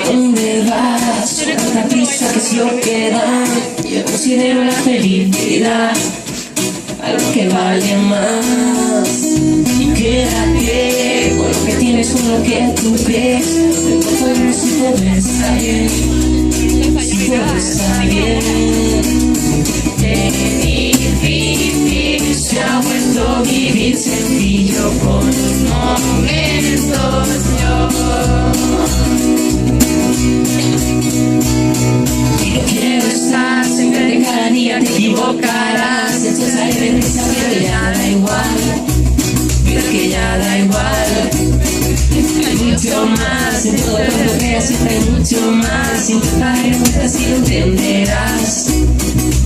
¿Dónde vas? Tanta prisa que es lo que da. Yo considero la felicidad algo que vale más. Y quédate con lo que tienes, con lo que tú crees. No importa si todo está bien, si todo está bien. Es difícil, se ha vuelto vivir sencillo por momentos. Y no quiero estar siempre de cada día, te equivocarás. Esto sale de prisa, pero ya da igual. Pero que ya da igual. Hay mucho más, en todo lo que creas siempre hay mucho más. Sin tocar en cuenta si lo entenderás.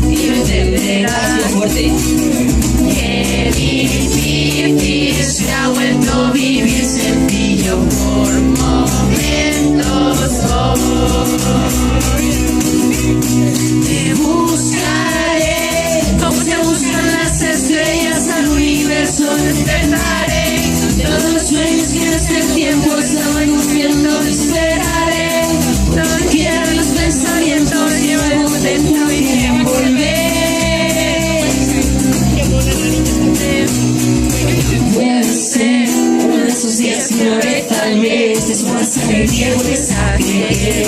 Y lo entenderás lo fuerte. Qué difícil se ha vuelto vivir sencillo por momentos hoy. Te buscaré, como se buscan las estrellas al universo, despertaré. Todos los sueños que en este tiempo estaban durmiendo, esperaré. Todo quiero los pensamientos llevo dentro y envolver. Puede ser uno de esos días que no haré, tal vez después el día vuelves a creer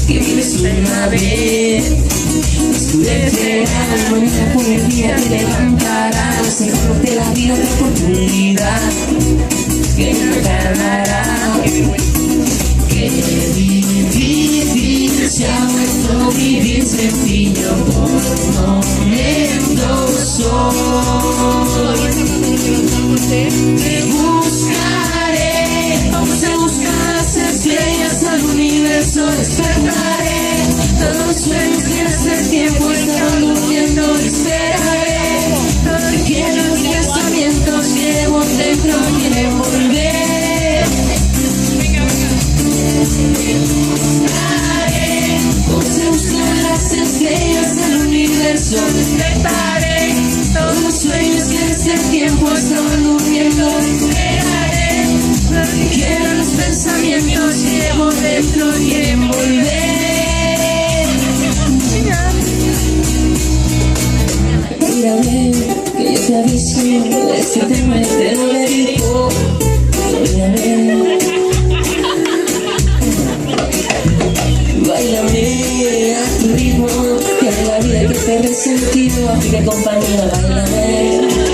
que vives una vez. Oscurecerá, mañana por el día te levantarás. Seguro que la vida otra oportunidad que no tardará. Qué difícil se ha vuelto vivir sencillo por momentos hoy. Te buscaré, como se buscan las estrellas al universo, despertaré. Todos los sueños que en este tiempo estaban durmiendo, esperaré. Todo quiero los pensamientos llevo dentro, quieren volver. Buscaré, como se buscan las estrellas al universo, despertaré. Todos los sueños que en este tiempo estaban durmiendo, esperaré. Todo quiero los pensamientos llevo dentro, quieren volver. Mírame, que yo te aviso, despiértame, te lo dedico. Mírame, báilame a tu ritmo, que de la vida hay que perder sentido, así que compañía, báilame.